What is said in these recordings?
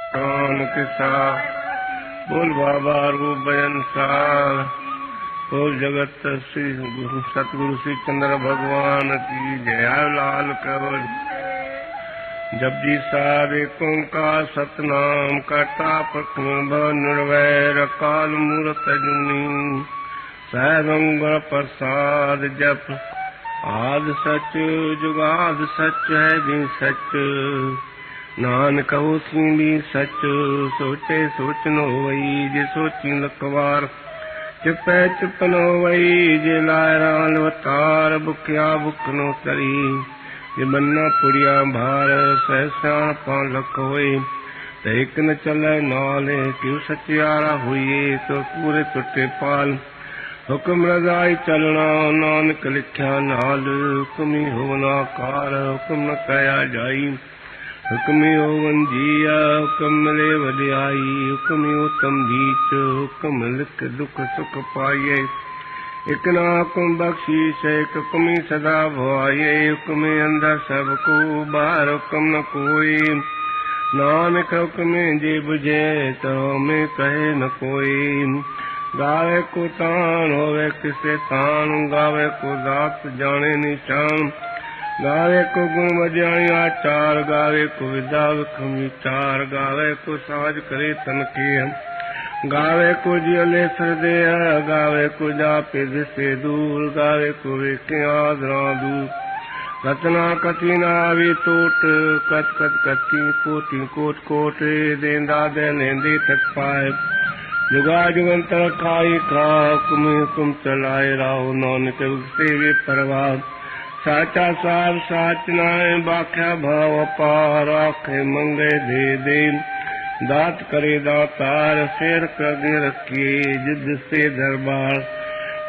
कान किसा बोल बाबा रूप बयन सार बोल जगत श्री सतगुरु श्री चंद्र भगवान की जय। लाल कवल जब जी सार ओंकार सतनाम करता प्रथम निर्वैर काल मूरत जुनी सहगंग प्रसाद जप आद सच जुगाद सच है भी सच नानक होसी भी सच सोचे सोचनो वही जे सोची लखवार चुपै चुपनो वही जे लायरान अवतार बुखिया बुखनो तरी जे बन्ना पुड़िया भार सहस्याण पां लख होए ते एक न चले नाले क्यों सचियारा हुई तो पूरे टुटे पाल हुक्म रजाई चलना नानक लिखा नाल हुक्मी होवना कार हुक्म न कया जाई हुक्मी होवन जिया हुक्म मिले वडियाई हुक्मी उत्तम बीच हुक्म लिख दुख सुख पाइये एक ना हुक्म बख्शीश एक हुक्मी सदा भवाये हुक्मे अंदर सबको बाहर हुक्म न कोई नानक हुक्मे जे बुझे तो में कहे न कोई गावे को तान होवे किसे तान गावे को दात जाने निशान गावे को गुण बजाई आचार गावे को विद्या विक्रम विचार गावे को साज करे तन के गावे को जियले सरदे गावे को जापे दिसे दूर गावे को वेखे आदरा दूर रतना कति नावी टोट कत कत कति कोटि कोट कोटे देंदा दे लेंदे तक पाए जुगा जुगंतर खाई खा हुक्म चलाए राहो नानक सेवे परवाह साचा सार साच नाय बाख्या भाव अपार आखे मंगे दे दे दात करे दातार शेर कर रखिए जिद से दरबार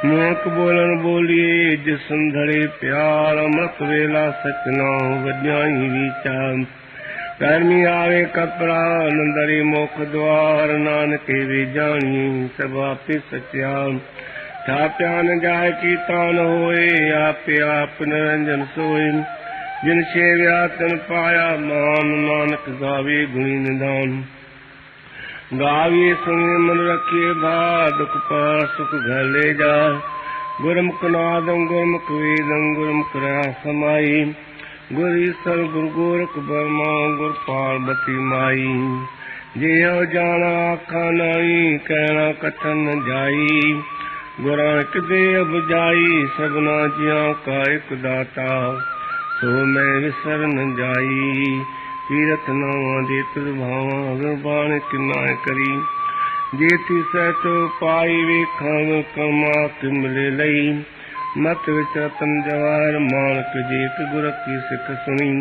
मूक बोलन बोलिए जिस संधड़े प्यार अमृत वेला सचना वज्ञाई विचार कर्मी आवे कपड़ा नंदरी मोख द्वार नानके वे जानी सब आपे सत्याम प्यान जाय की तान होए आपे आप निरंजन सोए जिन सेव्या तन पाया मान नानक गावे गुणी निदान गावे सुने मन रखे भा दुख पार सुख घर ले जाए गुरमुख नादम गुरमुख वेदम गुरमुख रहा समाई गुर ईश्वर गुरु गोरख बर्मा गुर पार्वती माई जे हो जाना आखा नाई कहना कथन जाई गुराक दे अब जाई सबना जिया का एक दाता सो मैं विसर न जाई तीरथ नावा दे तुर भावा गुरबाण किनाय करी जेती सहतो पाई वेखान कमा मिले लई मत विचरतन जवार मानक जेत गुर की सिख सुनी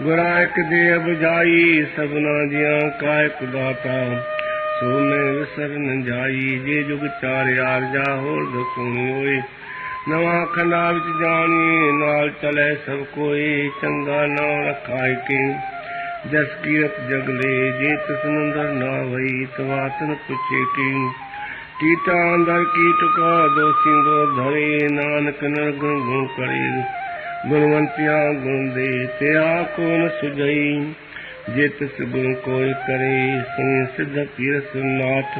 गुराक दे अब जाई सबना जिया का एक दाता सो मैं विसर न जाई जे जुग चार यार जा होर दसुनी होए नवा खंडा विच जानी नाल चले सब कोई चंगा नाम रखाए के जस कीरत जगले जे तसनंदर ना वही तवातन पुछे की कीटा अंदर कीट का दोषी दो धरे नानक नरगुण गुण करे गुणवंतिया गुण दे ते आको न सुझई जे तिस गुण कोई करे सुनि सिद्ध पीर सुनाथ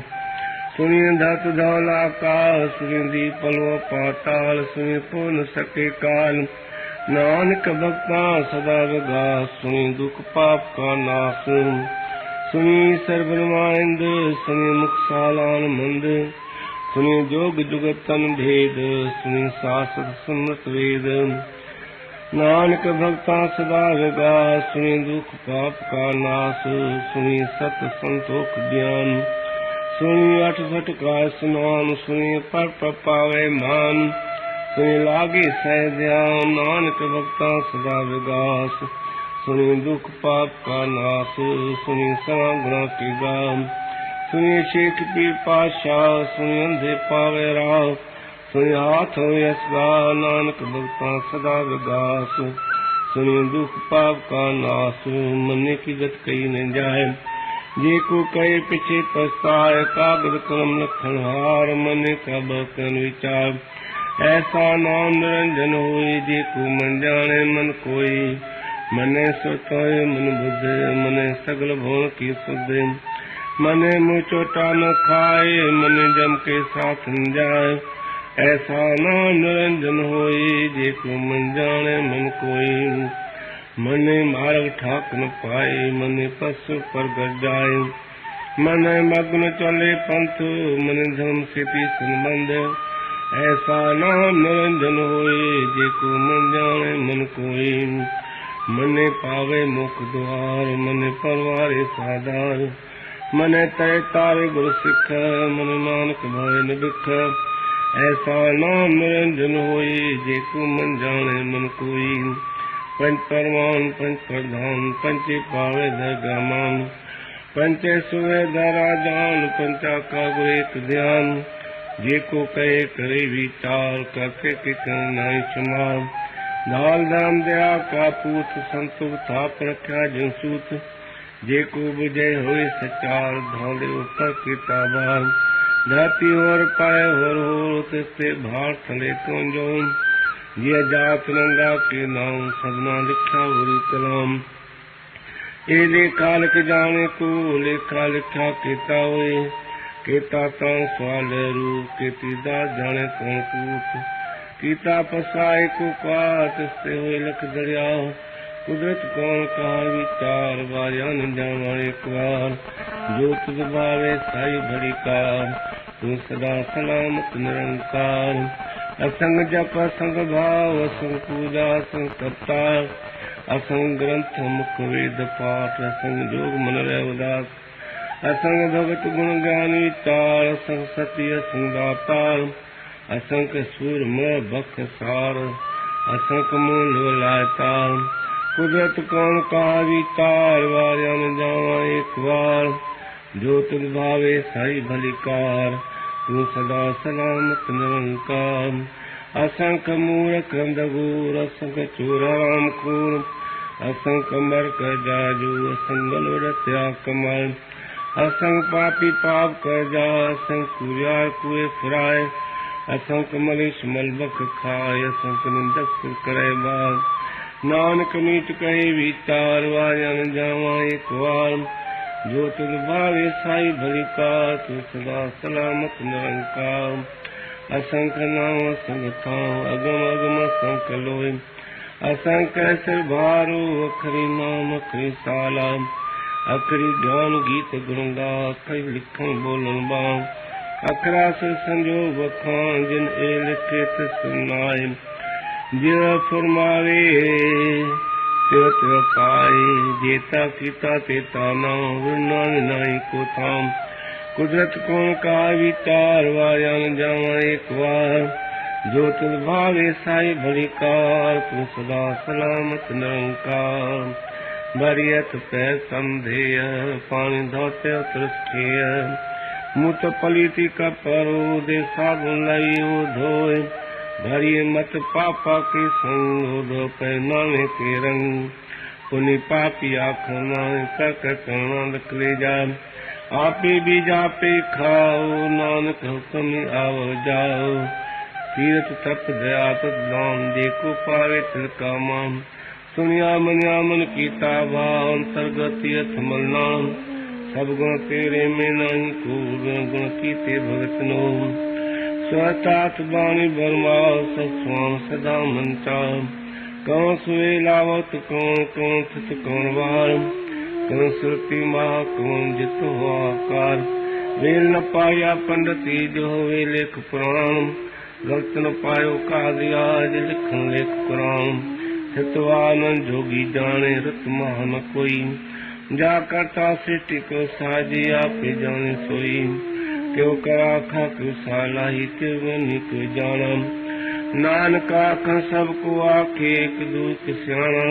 सुनि धत धौला का सुनि पलव पाताल सुनि पुन सके काल नानक भक्ता सदा विगा सुनि दुख पाप का नाश सुनि सर्वमाइंद सुनि मुख सालान मंद सुनि जोग जुगतन भेद सुनि शास्त्र सुमत वेद नानक भक्ता सदा विगा सुनि दुख पाप का नाश सुनि सत संतोख ज्ञान सुनि अठ सठ का स्नान सुनि पर पावे मान सुनि लागे सह ध्यान नानक भक्ता सदा विगास सुनि दुख पाप का नाश सुनि सवा गुणा की गान सुनि शेख पीर पाशाह सुनि अंधे पावे राह सुनि हाथ यशगा नानक भक्ता सदा विगास सुनि दुख पाप का नाश मन की गत कही न जाए जे को कहे पीछे पछताए कागद कलम लखन हार मन का बकन विचार ऐसा नाम निरंजन होए जे को मन जाने मन कोई मने सुतोय मन बुद्ध मने सगल भोन की सुध मने मुँह चोटा न खाए मने जम के साथ न जाए ऐसा नाम निरंजन होए जेको मन जाने मन कोई मने मार्ग ठाक न पाए मने पशु पर गर जाए मन मग्न चले पंथ मन धर्म से संबंध ऐसा नाम निरंजन होए जेको मन जाने मन कोई मने पावे मुख द्वार मने परवारे साधार मने तय तारे गुरु सिख मन नानक भय न बिख ऐसा नाम निरंजन होए जेको मन जाने मन कोई पंच परमान पंच प्रधान पंचे पावे दरगाह मान पंचे सुवे धरा जान पंचा का गुरेत ध्यान जेको कहे करे विचार करके कितन नाई समार दाल धाम दया का पूत संतुक थाप रखा जंसूत जेको बुझे होए सचार धौले ऊपर किताबार धरती और पाए होर ते भार थले तो जो ये जात नंगा के नाम सदना लिखा गुरु कलाम ए लेखा लिख जाने को लेखा लिखा केता होए केता ता सवाल रूप केती दा जाने कौन कूट कीता पसाए को पात से हुए लख दरिया कुदरत कौन कहा विचार बारियान जावा एक बार जो तुझ भावे साई भरी कार तू सदा सलामत निरंकार असंग जप असंग भाव असंग पूजा असंग सत्तार असंग ग्रंथ मुख वेद पाठ असंग जोग मन रह उदास असंग भगत गुण ज्ञान विचार असंग सती असंग दातार असंक सुर में बख सार असंक मूल लातार कुदरत कौन कहा विचार वार्यन जावा एक बार जो तुझ भावे साई भलिकार तू सदा सलामत निरंकार असंक मूर्ख अंधगूर असंक चोर राम खूर असंक मर्क जाजू असंगल रत्या कमल असंग पापी पाप कर जा असंग कुरियार कुए फुराए असंक मलिश मलबक खाए असंक निंदक करे बाग नानक मीत कहे विचार वायन जावा एक बार जो तुझ भावे साई भलिका तू सदा सलामत निरंकार असंक नाम असंग था अगम अगम असंक लोय असंक सिर भारो अखरी नाम अखरी साला अखरी ज्ञान गीत गुणगा अखरी लिखन बोलन बाग अखरा से संजोग बखान जिन ए लिखे सुनाए जिव फरमावे तिव तिव पाए जेता कीता तेता नाम नान नाई को थाम कुदरत कौन का विचार वायन जावा एक बार जो तुझ भावे साई भलिकार तू सदा सलामत निरंकार बरियत पैर संधेय पानी धोते उतरस्थिय मुत पलीति का परो दे साबुन लाइयो धोए भरिए मत पापा के संग दो पहनावे के रंग पुनि पापी आखना कर करना निकले जा आपे भी जापे खाओ नानक हुक्म आओ जाओ तीर्थ तप दया तत्दान देखो पावे तिलका मान सुनिया मनिया मन कीता भाव अंतर्गत यथ मलनाम सब गुण तेरे में नहीं को गुण कीते भगत नो स्वतात बाणी बरमाओ सस्वाम सदा मंचा कौन सुए लावत कौन कौन थित कौन वार कौन श्रुति महा कौन जित हो आकार वेल न पाया पंडिती जो वे लेख पुराण गलत न पायो कादिया लिखन लेख कुरान सतवानंद जोगी जाने रत महान कोई जा करता सृष्टि को साजी आप जाने सोई क्यों करा खा क्यों साला ही क्यों को जाना नानक आख सबको आखे एक दूत सियाणा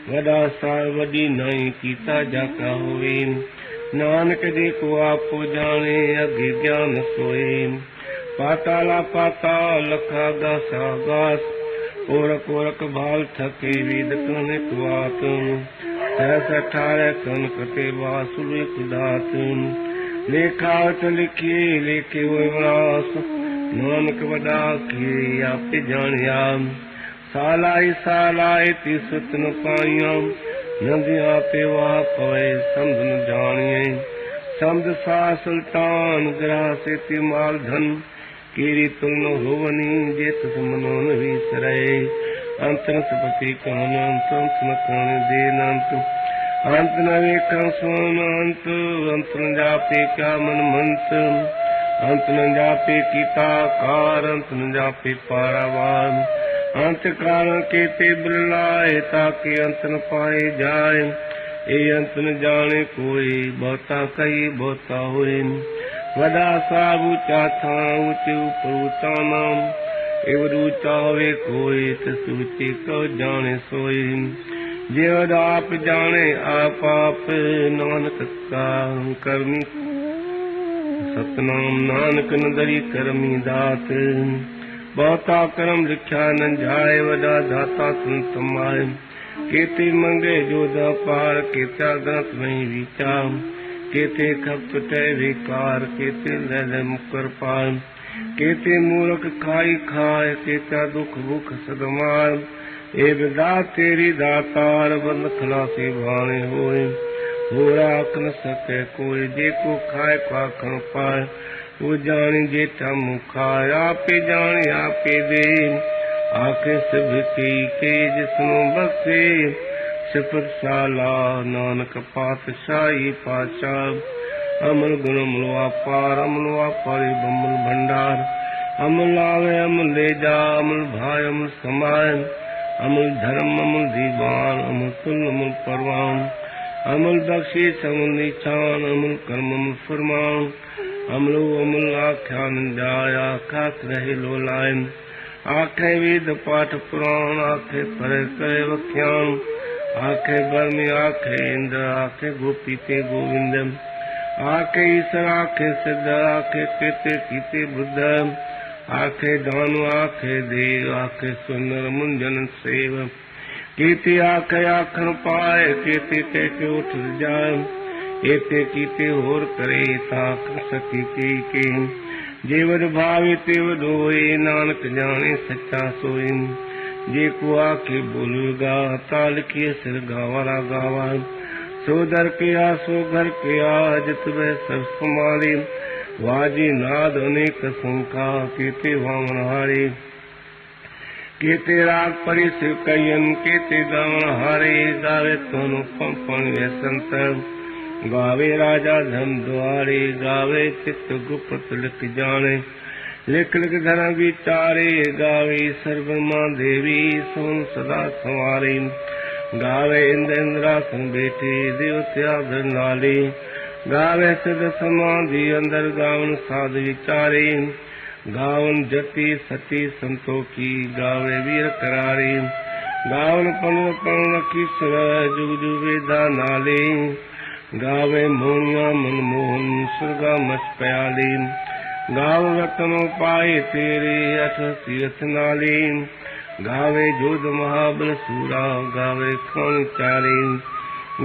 वड़ा सार वडी नहीं कीता जाका होवे नानक देखो आपो जाने अगे ज्ञान सोए पाताला पाताल लखा गासा गास ओरक ओरक भाल थके वेद कनिक वात सहस 18 कन कटे वासुल एक दात लेखावत लिखिए लेखे वो विनाश नानक वडा किए आप जानिया सालाई सालाई ती सुतन पाइया नदियां ते वाह पवे समझ न जानिए समझ सा सुल्तान ग्रह से ती माल धन कीरी तुलन होवनी जे तुस मनोन विसरे अंतर सपति कान अंत न करण दे अंत अंत न वेखं सोन अंत अंत न जापे क्या मन मंत अंत न जापे कीता कार अंत न जापे पारावार अंत कारण के ते बिरलाए ताकि अंत न पाए जाए ए अंत न जाने कोई बहुता कई बहुता होए वदा साब ऊंचा था ऊंचे ऊपर ऊंचा नाम एवं ऊंचा होवे कोई तसूचे को जाने सोए जेवद आप जाने आप नानक का करमी सतनाम नानक नदरी करमी दात बहुता करम लिख्या न जाए वदा दाता संत माए केते मंगे जोधा पार केता ग्रंथ नहीं विचार केते खप टै विकार केते लल मुकर पार केते मूर्ख खाई खाए केता दुख भूख सदमार ए विदा तेरी दातार बंद खलासी भाने होए हो राख न सके कोई जेको खाए पाखण पाए वो जाने जेठा मुखाए आपे जाने आपे दे आखे सब की के जिसनो बसे सिफत साला नानक पातशाही पातशाह अमल गुण अमल वापार अमल वापारी बमल भंडार अमल आवे अमल ले जा अमल भाई अमल समाय अमल धर्म अमल दीवान अमल तुल अमल परवान अमल बख्शीश अमल निशान अमल कर्म अमल फरमान अमलो अमल आख्यान जाया खास रहे लोलायन आखे वेद पाठ पुराण आखे पर करे वख्यान आखे बर्मी आखे इंद्र आखे गोपी ते गोविंद आखे ईश्वर आखे सिद्ध आखे केते कीते बुद्ध आखे दानु आखे देव आखे सुंदर मुंजन सेव कीते आखे आखन पाए केते के उठ जाए एते कीते होर करे ताक सकी के जेवद भावे तेवद होए नानक जाने सच्चा सोए जे को आखे बोलगा ताल के सिर गावारा गावा सो दर के आ सो घर के आ जत वह सब समारे वाजी नाद अनेक संखा केते वामन हारे केते राग परिस कयन केते गावन हारे गावे तोनु पंपन वे संत गावे राजा धन द्वारे गावे चित्त गुप्त लिख जाने लिख लिख धर विचारे गावे सर्वमा देवी सोन सदा संवारे गावे इंद्र इंद्रासन बैठे देवत्या नाले गावे सिद्ध समाधि अंदर गावन साध विचारे गावन जति सती संतोखी गावे वीर करारे गावन पन पन किसर जुग जुग वेदा नाले गावे मोनिया मनमोहन सुरगा मच प्याले गाव रतनो पाए तेरे अठ तीर्थ नाले गावे जोध महाबल सूरा गावे खान चारे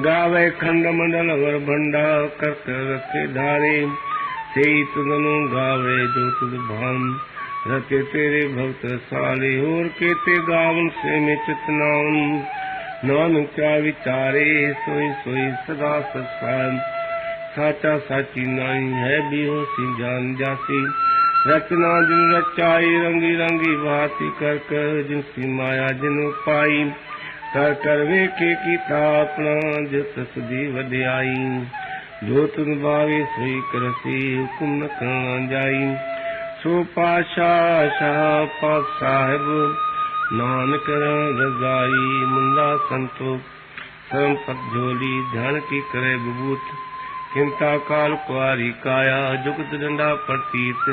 गावे खंड मंडल वर भंडा करत रखे धारे से तुदनु गावे जो तुद भान रते तेरे भक्त साले और केते गावन से में चितनावन नानक क्या विचारे सोई सोई सदा सत्सान साचा साची नाई है भी हो सी जान जासी रचना जिन रचाई रंगी रंगी भांति कर कर जिनसी माया जिन पाई कर कर वेखे की तापना जो तसदी वध्याई जो तुम भावे सोई करसी हुकुम न करना जाई सो पाशाह शाह पाक साहिब नानक रजाई मुंदा संतोष सरम पत झोली ध्यान की करे विभूत चिंता काल कुआरी काया जुगत डंडा प्रतीत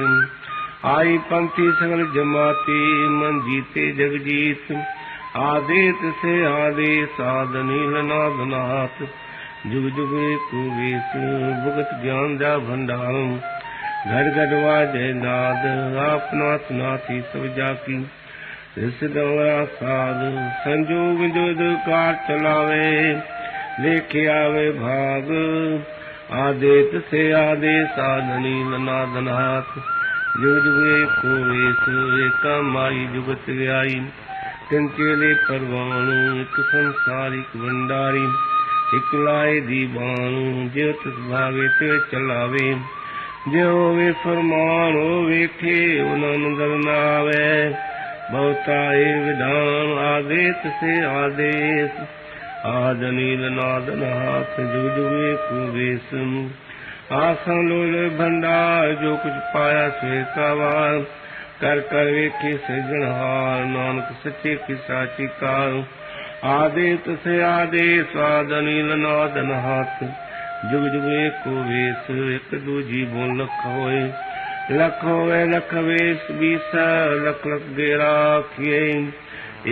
आई पंथी सगल जमाती मन जीते जग जीत आदेत से आदेश आदनील नाद नाथ जुग जुग को वेश भुगत ज्ञान जा भंडार घर घर वाजय नाद आप नाथ नाथी सब जाकी रिसदवरा साध संजोग जोद कार चलावे लेके आवे भाग आदेत से आदेश आदनील नाद नाथ जुग जुग को वेश एका माई जुगत आई तिन चेले परवाणु एक संसारिक भंडारी एक लाए दीवाणु जो तिस भावे ते चलावे जो वे फरमान हो वेखे उन नजर न आवे बहुताए विधान आदेश से आदेश आज नील नादन हाथ जुग जुगे कुवेश आसन लोल भंडार जो कुछ पाया स्वे का वार कर कर वेखे सृजनहार नानक सच्चे की साची कार आदेश से आदेश आज नील नादन हाथ जुग जुग एक वेश एक दूजी बोल लख होए लख होए लख वेश 20 लख लख गेरा खिए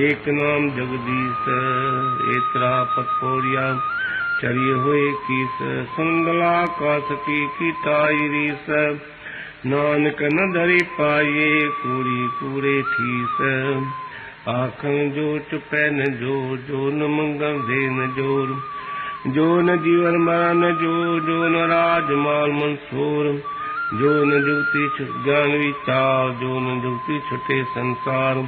एक नाम जगदीश एतरा पतपोरिया चरिए हुए कीस सुंदला कास की ताई रीस नानक न धरी पाए पूरी पूरे ठीस आखन जो चुपै न जो न मंगल दे न जोर जो न जीवन मरण जो न राज माल मंसूर जो न जुगती ज्ञान विचार जो न जुगती छुटे संसार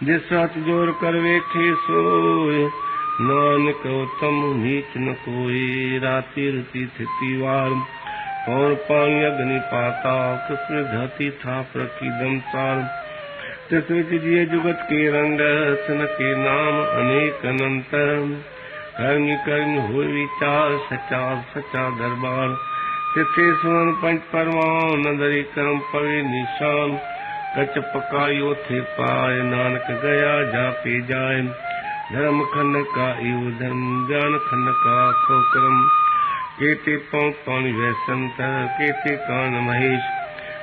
जिस हाथ जोर कर वेखे सोए नानक उत्तम नीच न कोई राति रुति स्थिति वार और पानी अग्नि पाता कृष्ण धरती था प्रकी दमसार तिस विच जिये जुगत के रंग सन के नाम अनेक अनंत कर्म कर्म हो विचार सच्चा सच्चा दरबार तिथे सुन पंच परवान नदरी कर्म पवे निशान कच पकायो थे पाए नानक गया जा पे जाए धर्म खंड का इव धर्म ज्ञान खंड का खो कर्म केते पानी वै संत केते कान महेश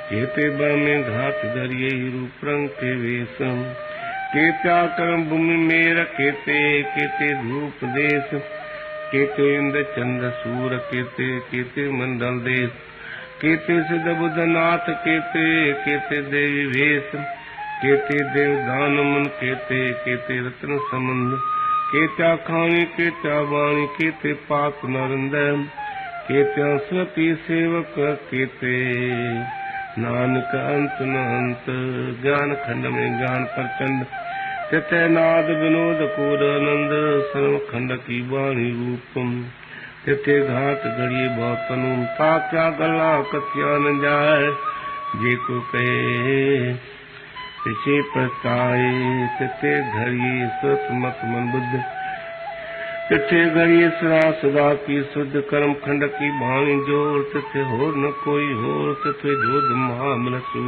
केते बर में घात धरिये रूप रंग के वेशम केत्या कर्म भूमि मेर केते केते धूप देश केते इंद्र चंद्र सूर केते केते मंडल देश केते सिद्ध बुद्ध नाथ केते केते देवी वेश केते देव दान मन केते केते रत्न संबंध केत्या खानी केत्या वाणी केते पाक नरंद केत्या सती सेवक केते नानक अंत न अंत ज्ञान खंड में ज्ञान प्रचंड तिथे नाद विनोद कूदानंद सर्व खंड की वाणी रूपम तिथे घात घड़िए बहुतनु ताक्या गला कथ्या न जाए जे को कहे तिसे पछताए तिथे घड़िए सुत मत मन बुद्ध तिथे घड़िए सदा सदा की शुद्ध कर्म खंड की वाणी जोर तिथे हो न कोई हो तिथे जोध महामृसु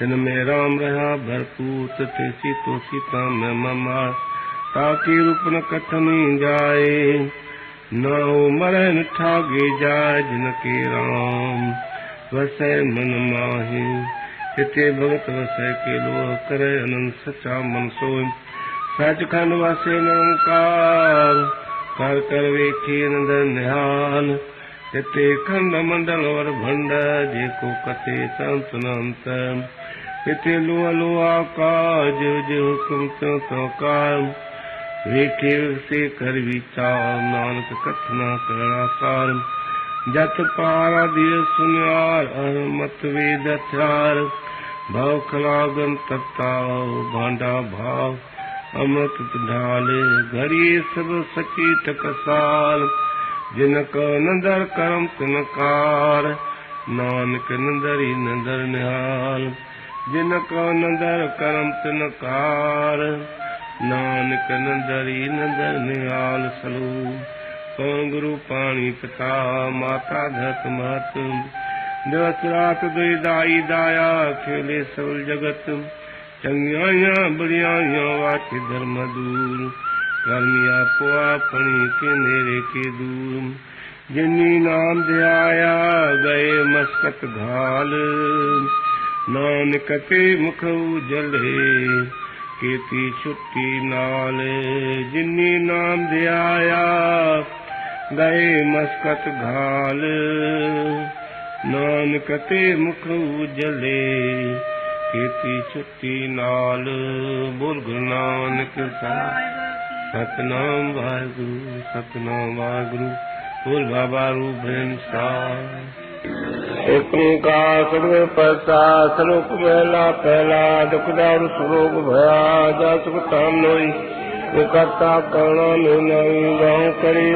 दिन में राम रहा भरपूर तथे सीतो सीता में ममा ताकि रूप न कथनी जाए न मरे न ठागे जाए जिनके राम वसै मन माही तिथे भगत वसै के लोह करे अनंत सचा मन सोय सचखंड वसे निरंकार कर कर वेखे नंदर निहाल तिथे खंड मंडल और भंड जे को कथे संत नंत तिथे लुआ लुआ काज जो हुक्म त्यों तो काम वेखे से कर विचार नानक कथना करना सार जत पारा दिय सुनियार मत वेद हथियार भाव खलागन तत्ताव भांडा भाव अमृत ढाले घड़ी सब सची टकसाल जिनक नंदर करम तिनकार नानक नंदरी नंदर निहाल जिनका नंदर करम तिनकार नानक नंदरी नंदर निहाल सलू कौन गुरु पाणी पिता माता धत महत दिवस रात दुई दाई दाया खेले सब जगत चंगिया बड़िया वाच धर्म दूर कर्मिया पुआ फणी के नेरे के दूर जिन्नी नाम ध्याया गए मस्कत घाल नानक ते मुख उजले केती छुट्टी नाल जिन्नी नाम ध्याया गए मस्कत घाल नानक ते मुख उजले केती छुट्टी नाल बोल गुरु नानक सतनाम वाहिगुरु सतनाम वाहिगुरु बोल बाबा रूप एक ओंकार सतगुर प्रसाद सलोक पहला पहला दुख दारू सुरोग भया जा सुख ताम नोई करता करुणा नहीं गाँव करी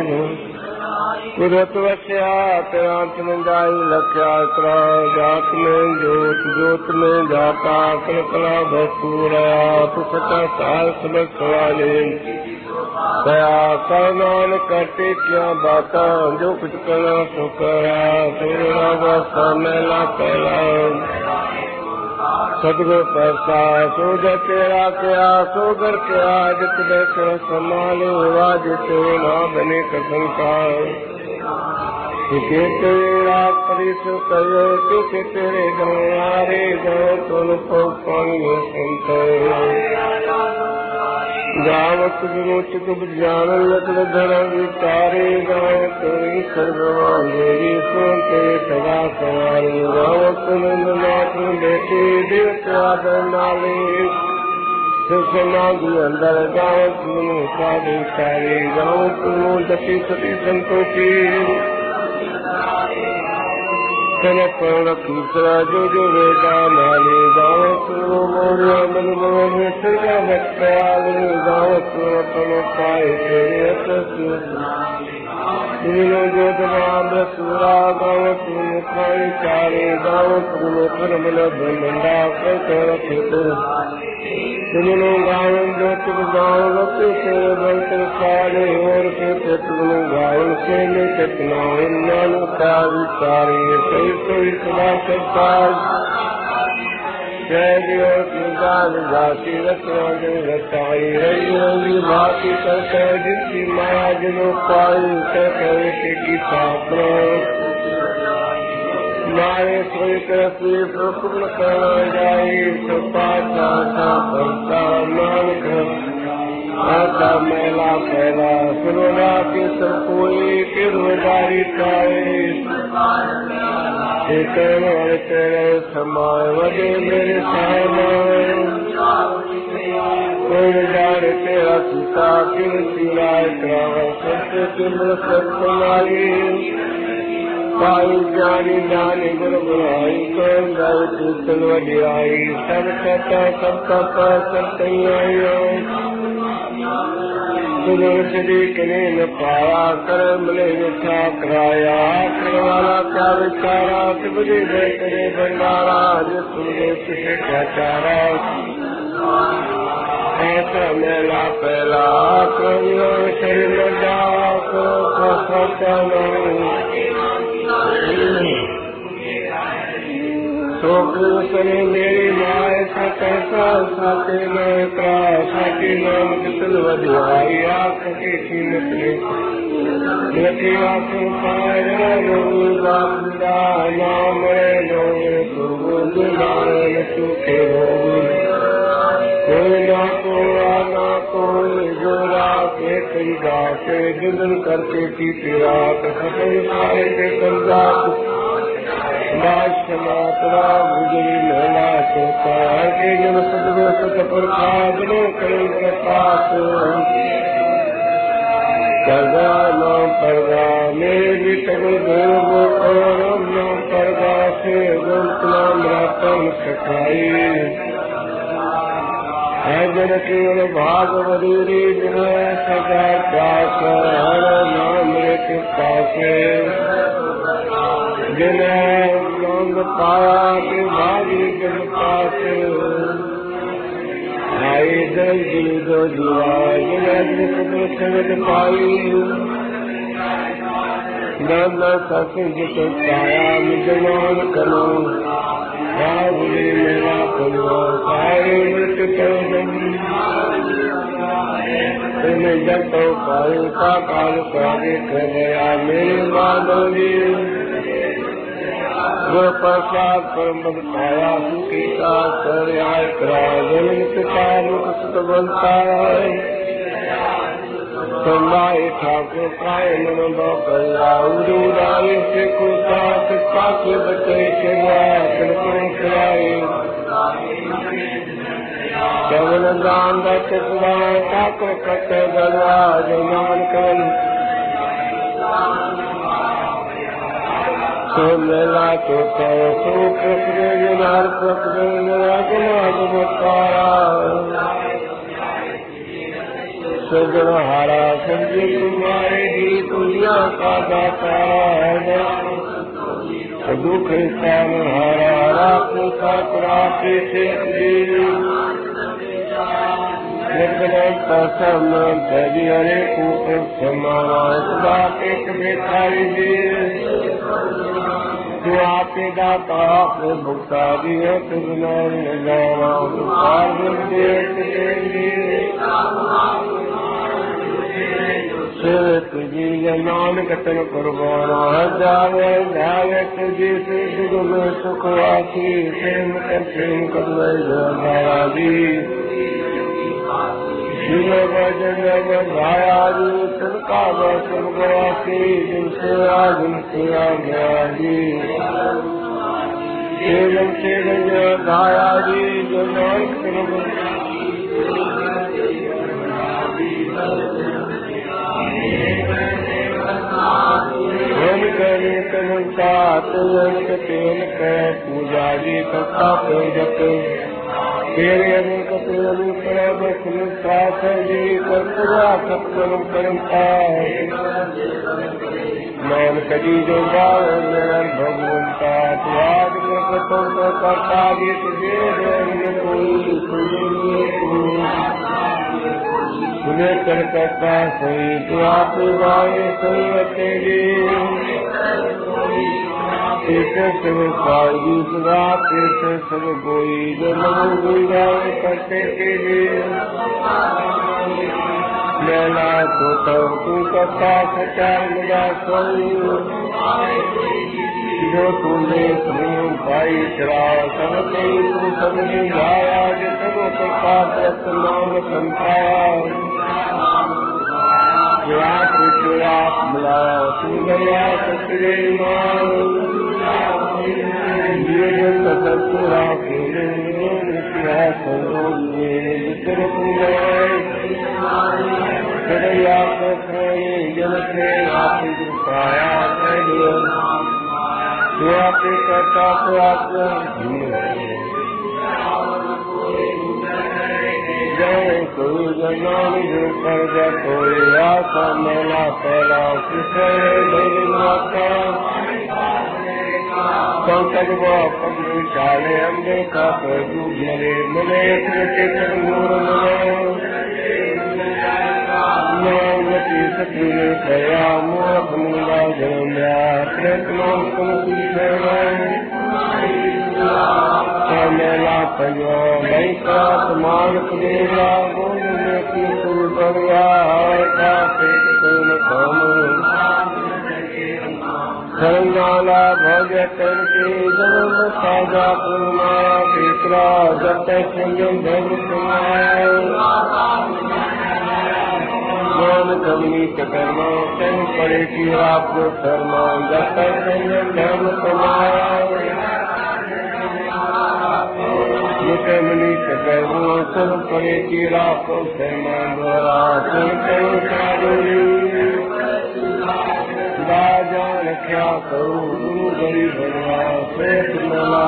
कुदरत वस्या तेरांत में जाई लख्या करा जात में जोत जोत में जाता कल कला भसूरा तो सचा साल सब सवाले दया करनान करते क्या बाता जो कुछ करना सो करा सोना बसा मेला पहला सदगुर प्रसाद सोज तेरा क्या सोगर क्या जित बैठो संभाले वाज ना बने कसम का तेरा परिस कयो के तेरे गंगारे गो तुम पानी संत गावत विमोचित जान लकड़ धरा विचारे गाय तुरी सर्ववा मेरी सुनते सदा सवारी गावत नंदनाथ बैठे देवता नाले समाधि अंदर गावत साधु सारे गावत दसी सती संतोषी दूसरा जो जो वेदा नाले गावत मोरिया मन मोहन सिरा भक्ताल गावत अपन पाए तीनों जो तमाम सूरा गावत मुखाई चारे गावत मुखर मिल भंडा कर रखे तीनों गावन जो तुम गाँव रखे तेरे बंतर सारे और के तुम गावन से ले कितना नानु का विचारे सही सोई सदा सरकार जय देव जाति रचना रचाई रही होगी भाती करते जिसकी माया जिनो पाई करते की स्थापना मारे सोई करती प्रपूर्ण करना जाए सपा चाचा करता मान कर आता मेला पहला सुरोना के सब कोई के रोजारी खाए तेरे समाय वजे मेरे सामान कोई जाने तेरा सीता किन सिराय करा सत्य किम्र सत्य पाई जानी जानी गुरु बुराई कर गए कीर्तन वडियाई सब कथा सब कथा सब तैयारियों गुरु श्री कने न पाया कर मिले मिठा कराया कर वाला क्या विचारा तुझे करे भंडारा जिस तुझे तुझे क्या चारा ऐसा मेला पहला करो शरीर में जाओ खसा करे मेरी माए कैसा साथे में साथी नाम कितल वधियाई आँख की कीमत लकी आँख पाया बाबा नाम नारायण सुखे कोई ना कोई जोरा के कई गाते जुदन करके पीती रात खतन सारे के कंजात मातरा गुजरी महिला सोता के जन सदगुर सत प्रसादनो करें प्रकाश करगा नाम परगा मेरी तगुल देव और नाम परगा से गुप्त नाम रतन सखाई है जन केवल भाग वरीरी विनय सदा दास हर नाम रे पासे जिन्हें रंग पाया के भागी जन पासे आई दर्जी दो जुआ जिन्हें संगत पाई दर्द सत्य जित पाया विद्यमान करो राहुली मेरा परिवार सारे मृत्यु तुम्हें जब तो पाई का काल कार्य कर गया मेरे माधव जी गुरु प्रसाद परम पाया सुखी का सर्याय करा जमीन पिता मुख सुत बनता संभाई ठाकुर काय मन दो कला उड़ाई से कुता कृपा के बचे के खिलाए कवन दान दत्ता ठाकुर कट गला जमान कवन सो मेला तो प्रकृति जनार प्रकृति नमस्कारा सजन हारा संजय तुम्हारे ही दुनिया का दाता दुख स्थान हारा राखो साकरापे से तरी हरे कूप समाना एक बेखारी जी तू आपे दाता आपने भुगता दिया तुझना जाना तुझी नानक तन कुर्बाना जावे जावे तुझी से सुख में सुख आखी प्रेम कर दया दी भजन बधाया जी तिनका वचन गवासी जिनसे गया जी धाया जी जो नानक तेल पूजा जी कथा पूजक तेरे अनेक तेरे बखल साथ जी कर्तव्या सत्कर्म करता मान कदी जो भगवंता त्याग करता तुझे सुने कर करता सही तू आप गाए सही तेरी सब काजी सदा सब कोई जो जाए करते के लिए मेला तो तू करता सचार लगा सोई जो तूने सुन भाई चला सब कई तू सब गाया जो सब करता नाम संताया चुरा मिला तू गया सतरे मान सतपुरा जन से आप पाया करता जय कोई जनान जो कर जा कोई आशा मेला फैला किसे माता पंकज पग विशाले अंबे का प्रभु मेरे मने नूर मती सती ने कया मोह मुंगा जन्मया प्रयत्नो मेला पंजो भाई प्रात मानक देवा गोल में की तुम करिया का पेट तुम कम सरनाला भगतन के जन्म साजा पूर्णा पितरा जत संयम धर्म मान कमनी कर्मा तन पड़े की आपको शर्मा जत संयम धर्म समाया कमनी कर्मा तन पड़े की आपको शर्मा द्वारा राजा रख्या करो गुरु गरीब बनवा श्रेष्ठ मेला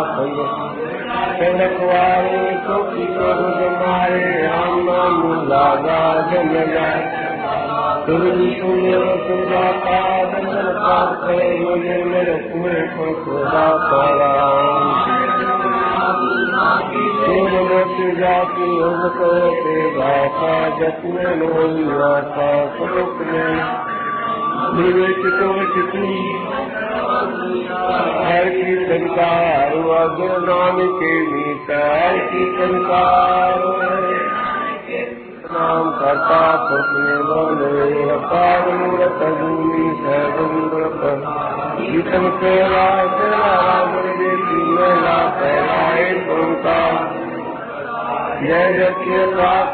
रखवारे चौकी करो जमारे राम नाम लागा जन सुंदाता दंडन पाप करे मुझे मेरे कुएं को खुदा तारा जाती करते गाता जतने लोहिया था स्वरूप में हर की संकार अज्ञान के मीता हर की संकार नाम करता पुष्णे बोले अपार मूर्त भूमि समुद्र पर गीतम सेवा राम देती मेला फैलाए उनका जय जय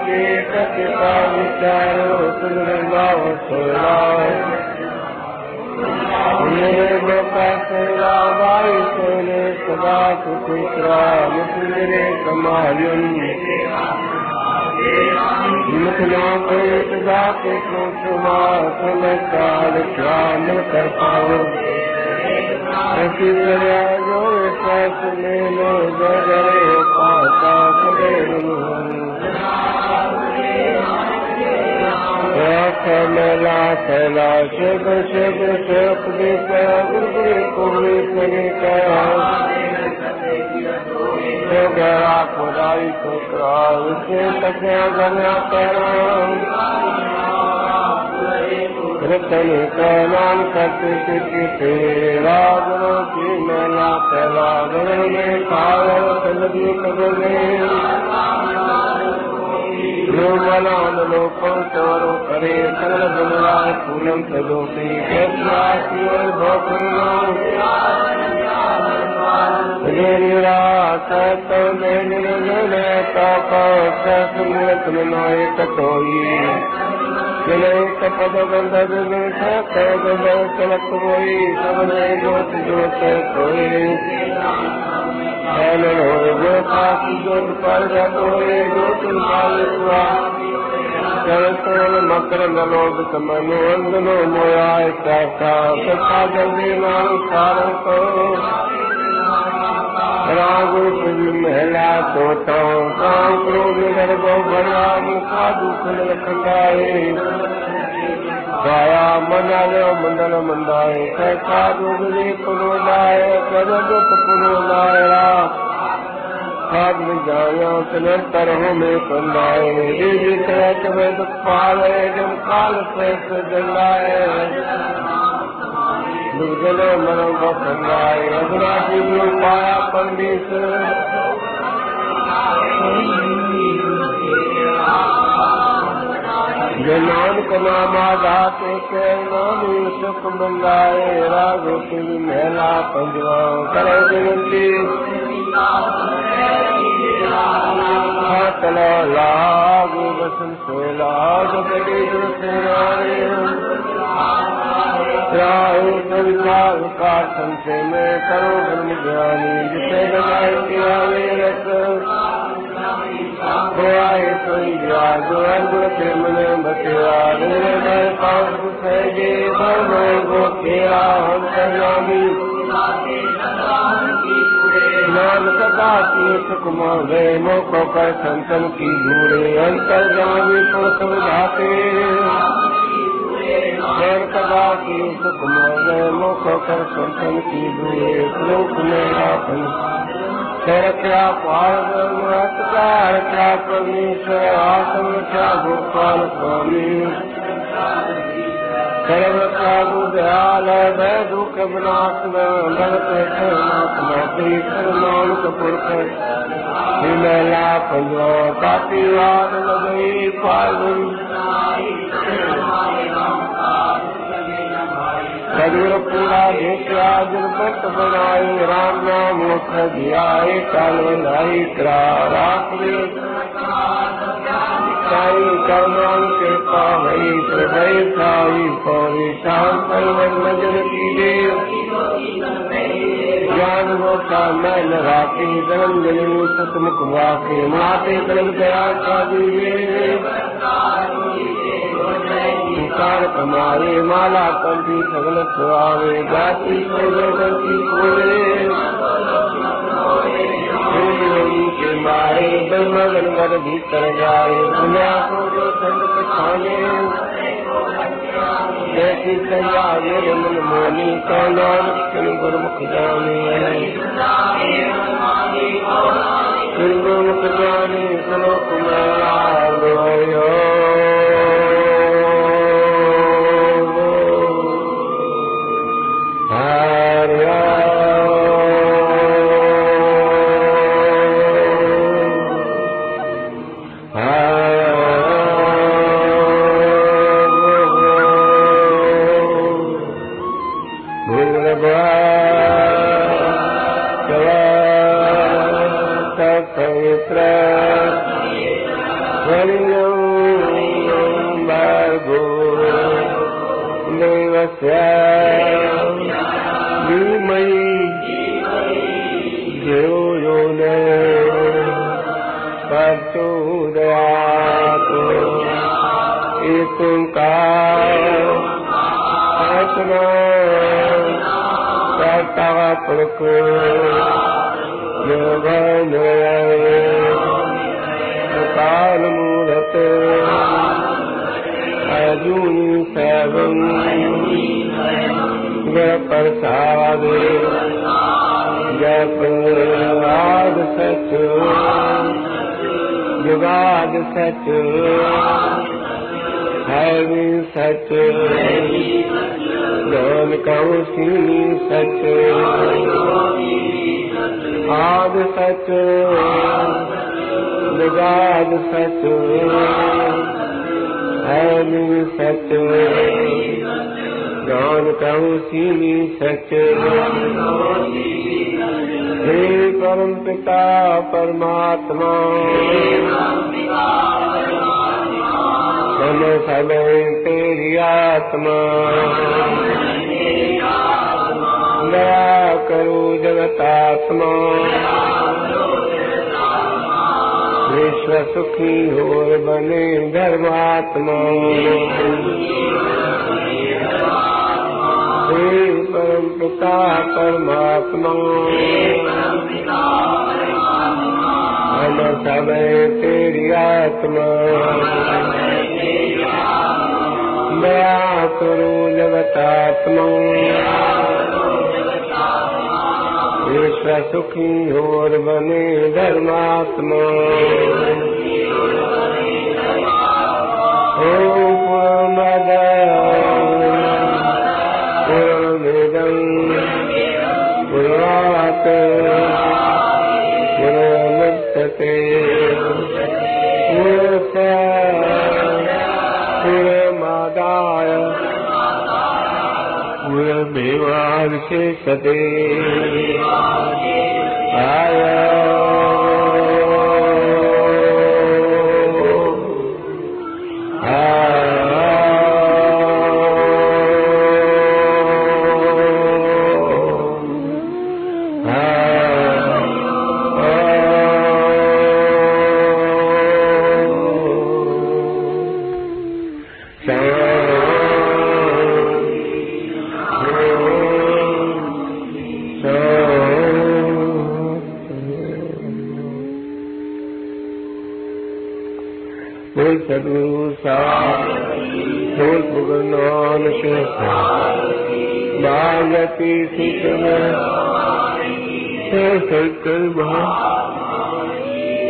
के कथा विचारो सुंदर सोला सेवा बाई सोने सदा सुपुत्रा मुकुंदरे कमायुन मुखना सदा के काल ख्याल कर पाओ जो विश्वास मेलो जगरे पाता करेलू मेला फैला शिव शिव शिव गुरु कोई सने गया खुदाई को से तकिया गया रतन का नाम करते तेरा गुरु की मेला फैला गुरु में पावर लगी कबले लोमलान लोकों चोरो करे सकल दुनिया पूनम सदोसी कैसी भोकनो नीरा सत में निर्मल तापा ससमुत नाय कटोई चले कपद गंधर में सकल चलक होई सबने जोत जोत कोई जो काशी जोत पर होए जो तुलकाल हुआ चल मकर नलोक समनो अंदनो मोया कैसा सत्ता जल्दी मानो सारो को रागो महला सोता काम क्रोध गो भरा मुखा दुख लखंडाए गाया मनालो मंडल मंडाए कैसा दुगरे पुरोदाय करदुख पुरोदायरा खाद में जाया तनंतर हो में पंदाए देवी तरह में दुख पाले जब काल से जलाए दुर्गलो मनो बंदाए अगरा जीव पाया पंडित जनान कनामा दाते के नामी सुख बंदाए रागो की मेला पंजवा करे विनती चलो लागू बसन सोला जगड़ी दुसेनारे राहु संसार का संशय में करो ब्रह्म ज्ञानी जिसे लगाए किया रस आए संज्ञा जो अंगुर के मने बतिया निर्णय पास सहजे भरनो गो तेरा अंतर्यामी नाम सदा की सुख मोहे मोको कर संतन की धूड़े अंतर्यामी पुरुष विधाते सदा की सुख मोहे मोको कर संतन की धूड़े श्लोक में आपन क्या पार्वत क्या परमेश्वर आसम क्या भोपाल स्वामी सर्वथा बुदयाल भय दुख विनाश नानक पुरख हिमेला पंजो काटी वाद लगई फाल्गुन सदुर पूरा देखा दुर्पत बनाई राम नाम मुख दिया काल लाई रात्रि साई करुणान कृपा भई प्रभय साई पौरी शाम परिवन नजर की ज्ञान होता मैं न राती जन्म जन्म सतमुख वाके माते तरफ गया कार कमारे माला कंठी सगल सुहावे जाति की कोले के मारे ब्रह्मगन वर भीतर जाए दुनिया को जो संत खाने जैसी सया मेरे मन मोनी का नानक गुरुमुख जाने गुरुमुख जाने श्लोक में पुरखो निर्भय काल मूरत अजूनी सैवं गुण प्रसाद जय प्रसाद सच जुगाद सच है भी सच ज्ञान कौशीनी सच आद सच जुगाद सच है भी सच ज्ञान कौशीनी सच हे परम पिता परमात्मा हम सब तेरी आत्मा दया करो जगतात्मा विश्व सुखी और बने धर्मात्मा हे परम पिता परमात्मा हम सब तेरी आत्मा दया करो जगतात्मा विश्व सुखी और बने धर्मात्मा ओम पूर्णमद पूर्णमिदं पूर्णात् पूर्णमुदच्यते पूर्णमादाय पूर्णमेवावशिष्यते सदगुरु बोल भगवान के भागती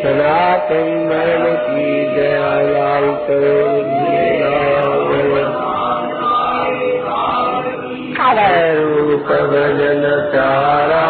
सनातन धर्म की जय लाल रूप भजन चारा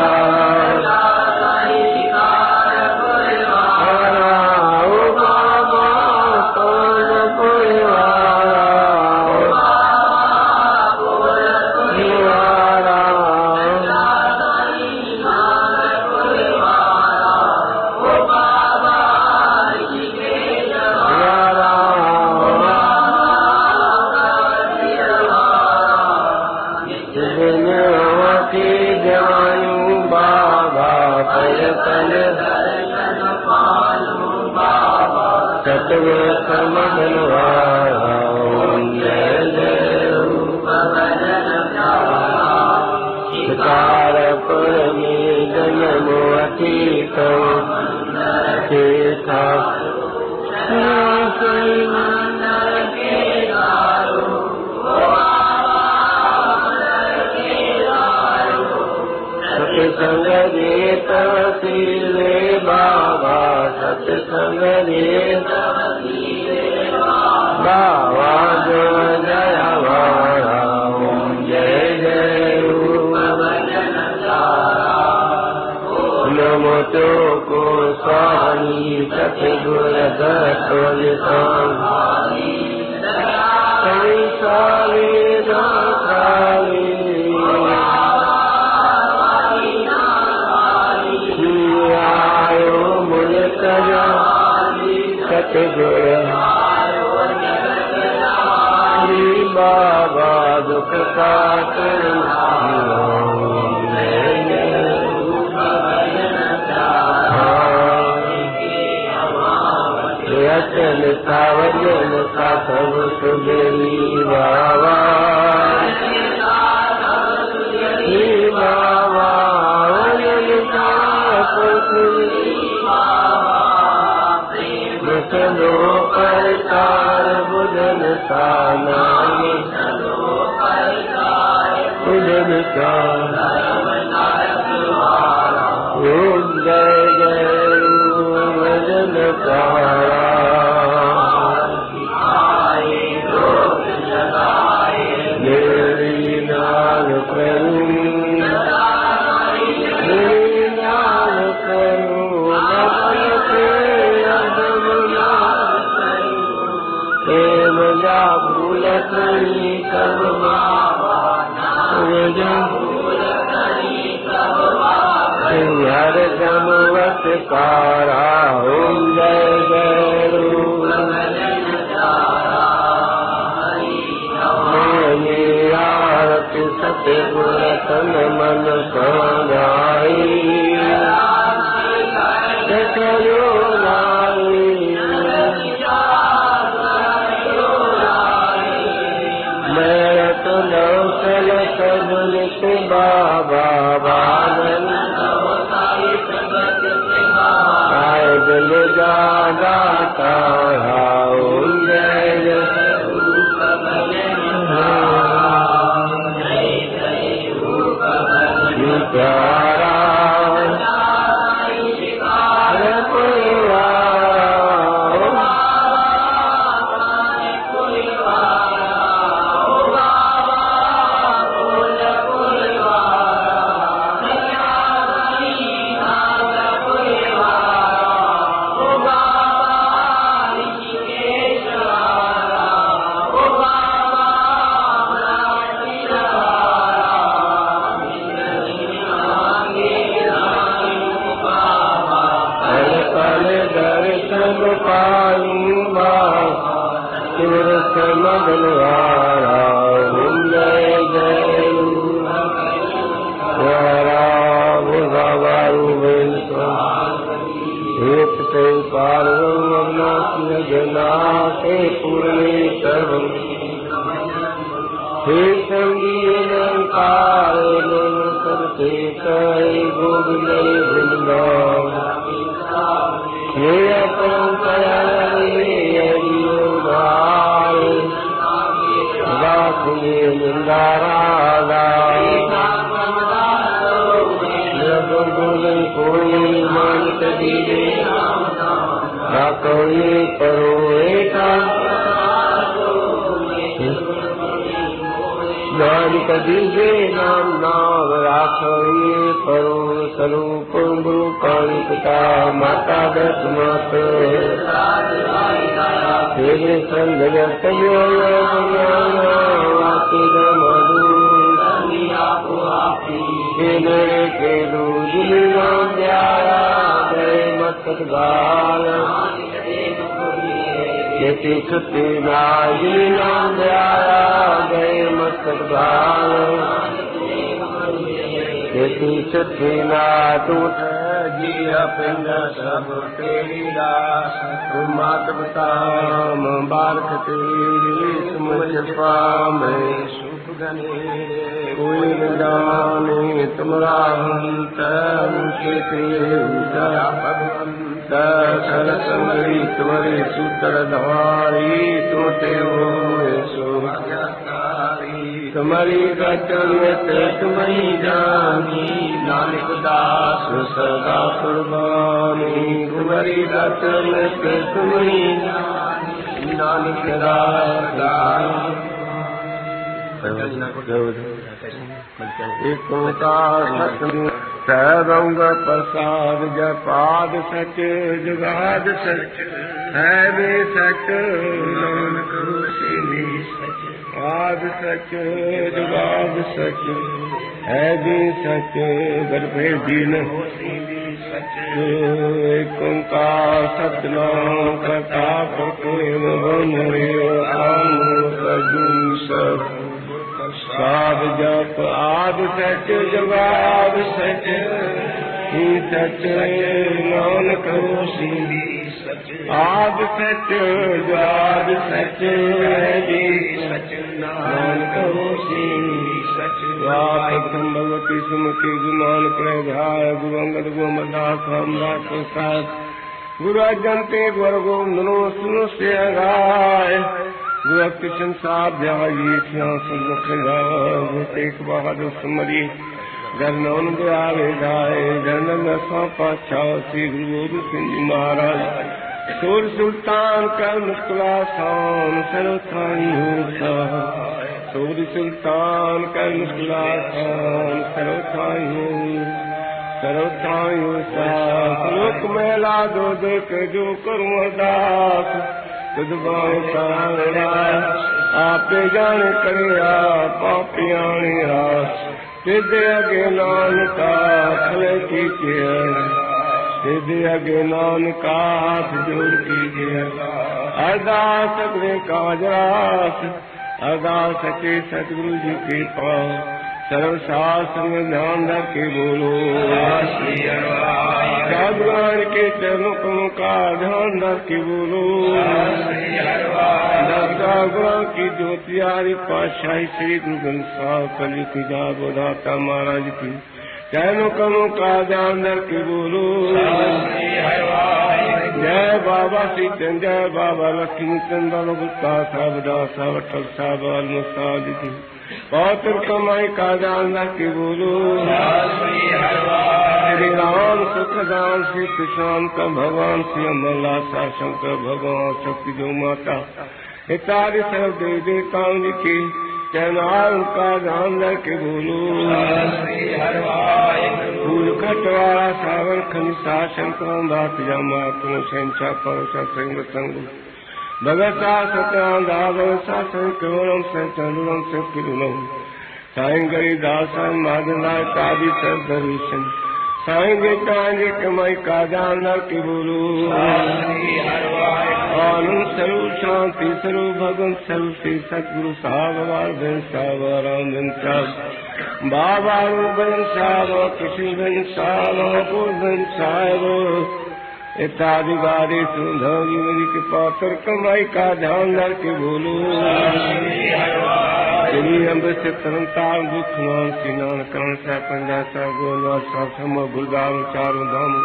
बाबा सानाई उदन का ओम जय जय वजन कारा मेरी नाम करूं मेरी नाम करूं नमन के अदमना प्रेम जा भूल करी कब हर जमवत कारा ओम जय जय आरती सतगुर तन मन सदाई करो मैं तो लौटल सबल से बाबा बादल दिल जागा तारा ओम जय जय प्यारा मंगलवारा ओम जय जय एक ते पार्वनाथे पूर्णे सर्वं हे संगीकार करते कई गोविंद वृंदावन हे अपरंपरा कोई मान कदीरे कोई परोएका नाम कदीजे नाम नाम राखो ये परो स्वरूप गुरु पाणी पिता माता दस मात तेरे संग मधु मेरे के दूध प्यारा गए मत गाल यति छुट्टी नाजी नाम प्यारा गए मत गाल यति छुट्टी ना टूट जिया पिंड सब तेरी दास मात पिता बालक तेरी मुझ पामे सुख गने कोई न जाने तुम्हारा हंत मुझे भगवंत सरसंगी तुम्हारी सूत्र धारी तोते हो तुम्हारी रचन तुम्हारी जानी नानक दास सदा कुर्बानी तुम्हारी रचन तुम्हारी नानक दास एक ओंकार सर्वंग प्रसाद जपाद सच जुगाद सच है वे सच नानक होसी सच आद सच जुगाद सच है भी सच गर्भे दीन होसी सच एक ओंकार सतनाम करता प्रभु मोरियो आम सजू सब साध जप आद सच जवाब सच ही सच नानक होसी आद सच जवाब सच जी सच नानक होसी सच प्रथम भगवती सुमति गुमान प्रधाय गुरु अंगद गोमदास रामदास प्रसाद गुरु अर्जन ते गुरु गोविंद सुनो से गाय गुरु कृष्ण साहब ध्याई सुख टेक बहादुर सुमरी गरनौन दयावे गाए जनन सौ पाछाव श्री गुरु गोबिंद सिंह जी महाराज सूर सुल्तान कर मुस्कुला सान सरोथाई हो सूर सुल्तान कर मुस्कुला सान सरोथाई हो लोक मेला दो देख जो करूँ अरदास तुद बाणी आपे जाने करे पापियाणी सिद्ध अगे नानका खले कीजिए सिद्ध अगे नानका हाथ जोड़ कीजिए अरदास अगले काजरास अरदास सचे सतगुरु जी के पास सर्व शास्त्र में ध्यान रख के बोलो भगवान के चरणों का ध्यान रख के बोलो भगवान की ज्योतियारी पातशाही श्री गुरु ग्रंथ साहिब कली की दाता महाराज की चरणों का ध्यान रख के बोलो जय बाबा सीतन जय बाबा लक्ष्मी चंद बाबा गुप्ता साहब दास साहब अटल साहब अलमुस्ताद की बहुत कमाई का ध्यान रख के बोलो श्री राम सुखदान श्री कृष्ण का भगवान श्री अमरनाथ शंकर भगवान शक्ति जो माता इत्यादि सर्व देवी देवताओं की चरणार का ध्यान रख के बोलो फूल खटवाड़ा सावर खनि शासन बात जमा तुम संचा परोसा संग संग भगता सत्यादाव शासन केवलम संचंदम से किलुनम सायंगरी दासन मादना कादि सर्वदर्शन सायंगे कांजे कमाई का ध्यान रख के बोलो आनंद स्वरूप शांति स्वरूप भगवान स्वरूप श्री सतगुरु साहब साहब राम साहब बाबा रूबन साहब कृष्ण बन साहब पूर्वन साहब इत्यादि बारे सुधरी मेरी के पात्र कमाई का ध्यान रख के बोलो श्री अम्ब से तरनतार दुख मान सिनान करण सा पंजा सा गोलवा सा सम गुरगाव चारों धाम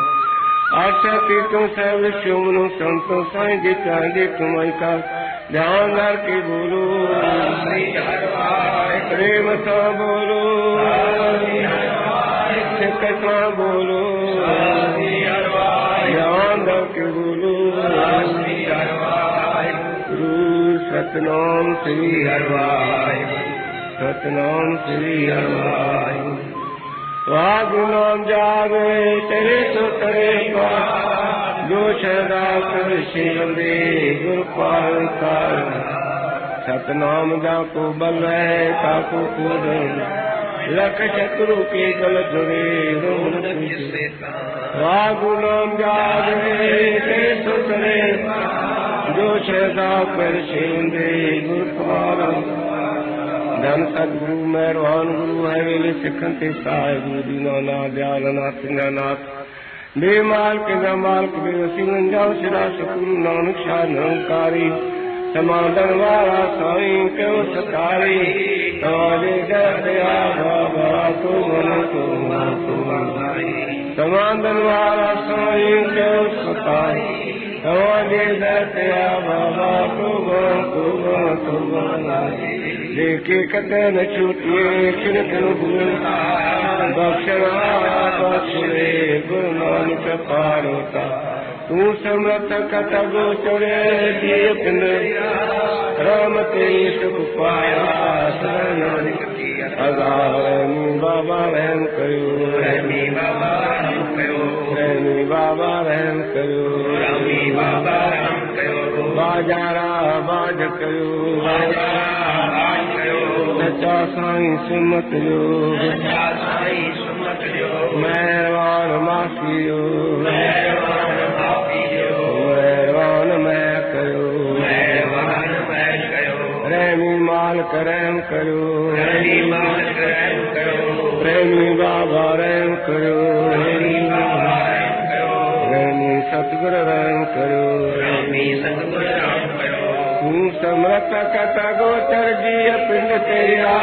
आशा तीर्थों से शिवमनो संतों साईं जी चांदे कमाई का ध्यान रख के बोलो प्रेम सा बोलो कथा बोलो ध्यान रख के बोलो सतनाम श्री हरवाय सतनाम श्री हरवाय वाग नाम जावे तेरे तो करे जो सदा कर शिवदे गुरु पार सतनाम दा को बल है काको कूद लख शत्रु के गल जुड़े वागु नाम जावे तेरे तो करे जो सदा कर शिवदे गुरु पार धन सदगुरु मेहरबान गुरु है वेले सिखन ते साहिब गुरु दीनाना दयालनाथ सिंहनाथ बेमाल के नमाल के बेवसीन जाओ सिरा सतगुरु नानक शाह निरंकारी समाधन वाला साईं क्यों सतारी तवाजे दया बाबा तो मन तो समाधन वाला साईं क्यों सतारी तवाजे दया बाबा तो देखे कते न छूटिए छिड़कन भूल बख्शना बख्शे गुरु नानक पारोता तू समर्थ कत गोचरे दिए पिंड राम तेरी सुख पाया अगामी बाबा रहम करो रहमी बाबा रहम करो रहमी बाबा रहम करो रहमी बाबा रहम करो बाजारा बाज करो सच्चा साईं सुमत जो मेहरबान माफियो मेहरबान मैं करो रहमी माल करम करो रहमी बाबा रहम करो रहमी सतगुरु रहम करो तू समर्थ कथा गोचर जी पिंड तेरा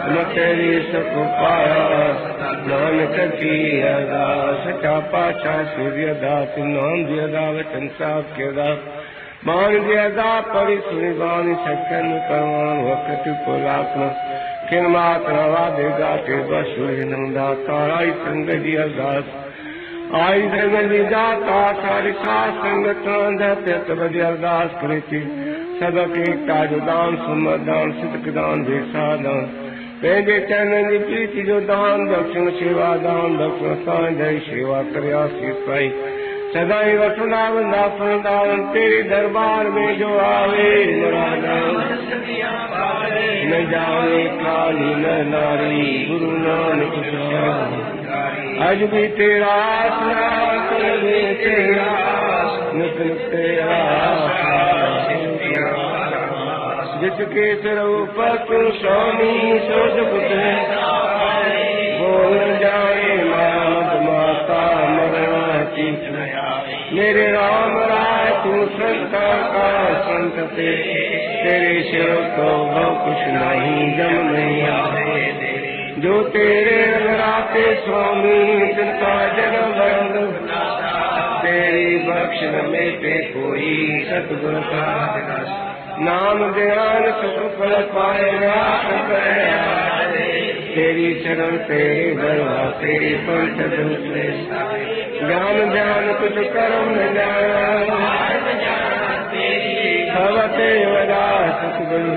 न तेरी सुख पाया नानक की अरदास सच्चा पातशाह सूर्य दास नाम दिया वचन साहब के दास मान दिया परी सुनी बानी सकन परमान वक्त पुलात्मा किन मात्रा वादे गाते बसुरी नंदा ताराई संग जी अरदास आई संगति दाता सारी संगतान धत बदी अरदास कृति सबक एकता जो दान सुमत दान सिद्ध दान भेषा दान पेंजे चरण जी प्रीति जो दान दक्षिण सेवा दान दक्षिण सांझ सेवा करयासी पाई सदाई वसुना वृंदावन तेरे दरबार में जो आवे न जाने काली न नारी गुरु नानक आज भी तेरा आसरा तेरा नित तेरा जिसके सिर ऊपर तू स्वामी सोच पुत्र बोल जाए माता मरती मेरे राम राय तू संत का संत से तेरे सिर को कुछ नहीं जम नहीं जो तेरे राते स्वामी तिनका जन्म तेरी बख्शन में पे कोई सतगुरु का नाम ध्यान सुख फल पाएगा तेरी चरण तेरी बलवा तेरी पंच ज्ञान ध्यान कुछ कर्म भवते वदा सतगुरु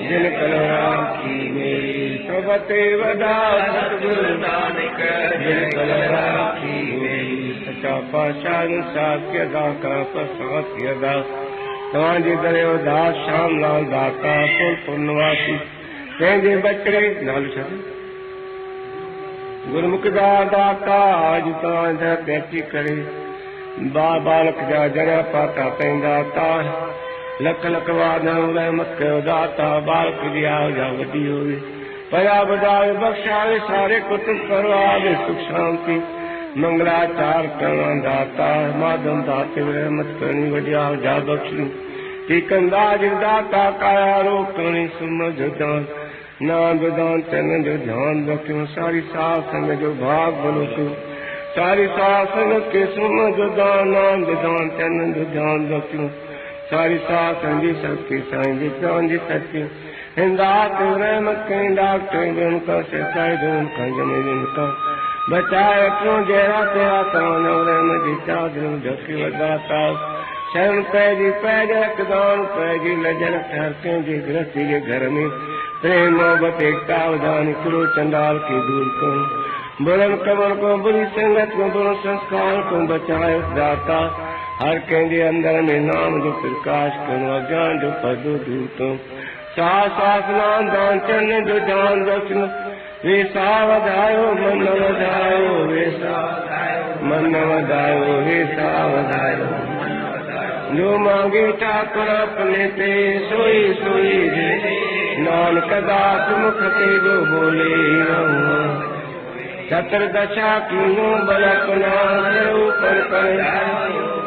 जिन कलराम की मेरी भवते वदा सतगुरु नानक जिन कलराम की मेरी सचा पाशान साक्य दाता प्रसाद दा तवांजे दरियो दास श्याम लाल दाता पुर पुनवासी तेजे बचड़े नाल छद गुरमुख दाता आज तवांजा पैची करे बालक जा जरा पाता पैंदा ता लख लख वादन रहमत कयो दाता बालक जी आओ जा वडी होवे पया बदावे बख्शावे सारे कुटुंब परवावे सुख शांति मंगलाचार करना दाता माधम दाते रहमत करनी वडिया जा बख्शनी टीकंदाज दाता काया रोग करनी सुमर जो दान नाम दान चरण जो ध्यान रखो सारी साथ संग जो भाग बोलो तू सारी साथ संग के सुमर जो दान नाम दान चरण जो ध्यान रखो सारी साथ संगी सबकी सांगी सांगी सत्य हिंदात रहमत कहीं डॉक्टर उनका सिखाए दो उनका जमीन उनका बचाए क्यों जरा तेरा तान रहमत चादर झकी वदाता शरण पैजी पैजक दान पैजी लजन ठहरते जी गृहस्थी के घर में प्रेम मोहब्बत एकता उदान करो चंडाल की दूर करो बुरन कमर को बुरी संगत को बुरे संस्कार को बचाए दाता हर के अंदर में नाम जो प्रकाश करो अज्ञान जो पदो दूतो सास नाम दान चरण जो जान रखो वे सावधायो मन वधायो वे मन वधायो वे सावधायो जो मांगे ठाकुर अपने ते सोई सोई नानक दास मुख ते जो बोले छत्र दशा कीनो बलपना ऊपर कर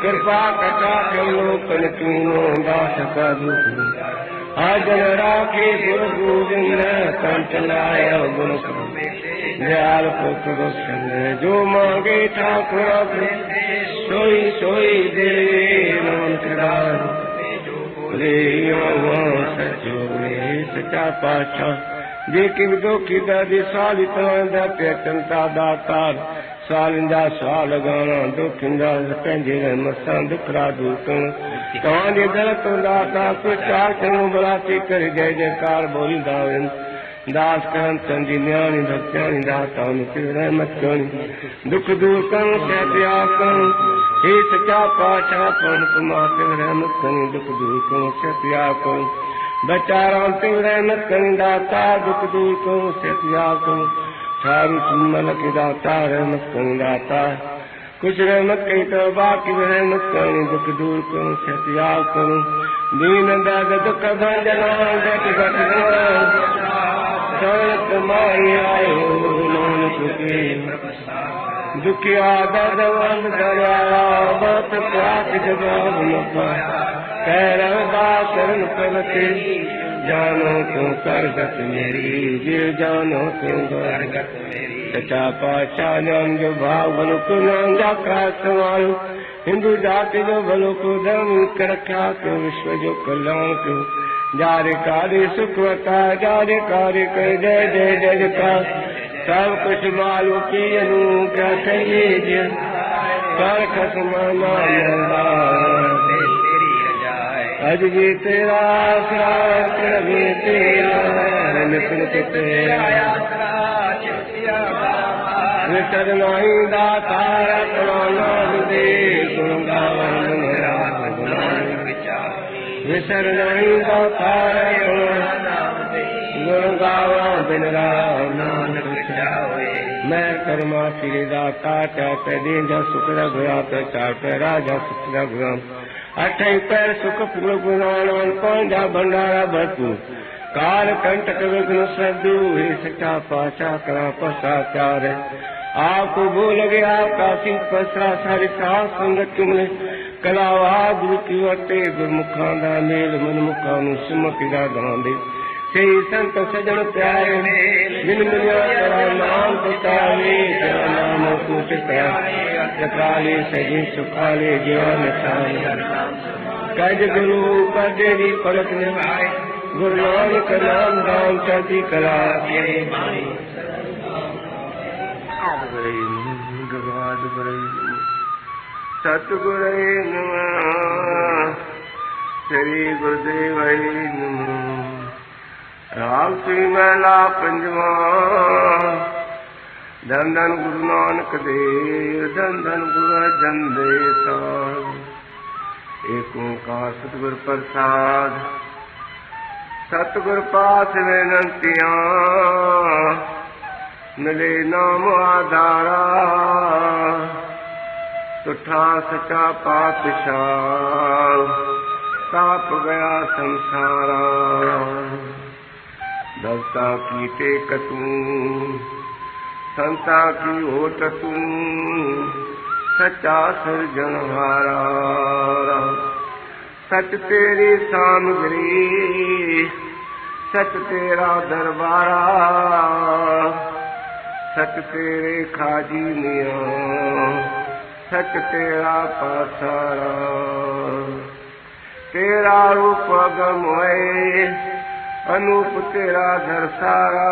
कृपा कटा लोकन कीनो दास का दुख हाजर राखे गुरु गोविंद कंचलाय गुरु दयाल पुत्र जो मांगे ठाकुर सोई सोई दे नानक सचो सचा पाशा जेकी दुखी दादी साली तवांदा पेटंता दातार सालिंदा साल गाना दुखिंदा पंहिंजे मसां दुखरा दूतूं तव्हांजे दर तो दाता चार चङो बलाती करे जय जयकार बोलींदा आहिनि दास कहन चंदी न्याणी भक्त्याणी दाता उनखे रहमत करणी दुख दूर करूं सहतिया करूं हे सचा पातशाह पन कुमार ते रहमत करणी दुख दूर करूं सहतिया करूं बचाराम ते रहमत करणी दाता दुख दूर करूं सहतिया करूं थारू सुमल के दाता रहमत करणी दाता कुछ रहमत कही तो बाकी रहमत करणी दुख दूर करूं सहतिया करूं दीन दर्द दुख भंजना घट घट शरत माई आयो नानक के दुखिया दर्द वंद दरिया बत प्यास जवाब मुखा कैरव दास शरण प्रवते जानो तू करगत मेरी जीव जानो तू करगत मेरी सचा पातशाह नाम जो भाव बन को नाम जा का सवाल हिंदू जाति जो भलो को धर्म कर रखा क्यों विश्व जो कल्याण क्यों जारे कार्य सुखवता जारे कार्य कर जय जय जय जयकार सब कुछ मालूम की अनु क्या कहिए कर खसमाना अज भी तेरा आसरा भी तेरा निपुण तेरा विसर नहीं दाता अपना दे गुण गावन विसर नहीं दाता गुण गावा बिन राम मैं कर्मा श्री दाता चाहते दीन जा सुख रघुया तो चाहते राजा सुख रघुया अठई पैर सुख पूर्ण गुणान पांजा भंडारा भरपूर काल कंटक विघ्न सदु हे सचा पाचा करा पसाचार आपको भूल गया काशी पसरा सारी सास संगत मिले कलावा दुखी वटे गुरमुखा दा मेल मनमुखा नु सिमकिदा दांदे से संत सजन प्यारे बिन मिलिया तेरा नाम पुकारे तेरा नाम पूछता सकाले सजी सुखाले जीवन सारे कज गुरु पदेरी पलक निभाए गुरु नानक नाम दान चढ़ती कला सतगुर श्री गुरुदेव राम श्री महला पंजवा धन धन गुरु नानक देव धन धन गुरु अर्जन देव एक ओंकार सतगुर प्रसाद सतगुर पास विनंतियां मिले नाम आधारा तुठा सचा पातशाह ताप गया संसारा दस्ता की टेक तू संता की ओट तू सच्चा सृजनहारा सच तेरी सामग्री सच तेरा दरबारा सच तेरे खाजी मियां सच तेरा पासारा तेरा रूप अगम है अनूप तेरा धरसारा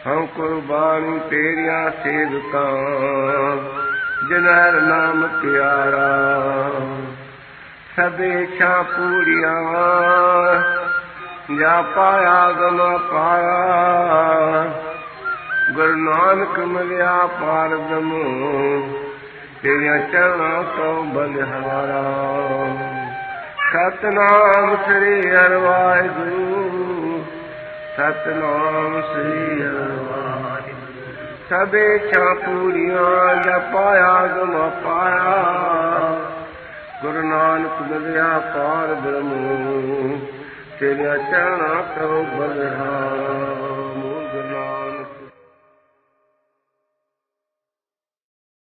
हम कुर्बानी तेरिया सेवका जिनहर नाम प्यारा सबेक्षा पूरिया जा पाया गमा पाया गुरु नानक मिलिया पारदम तेरिया चरणा तो बलिहारा सतनाम श्री हर वाहिगुरु सतनाम श्री हर वाहिगुरु सबेक्षा पूरिया जा पाया गमा पाया गुरु नानक मिलिया पार ब्रह्म तेरिया चरणा तो बलिहारा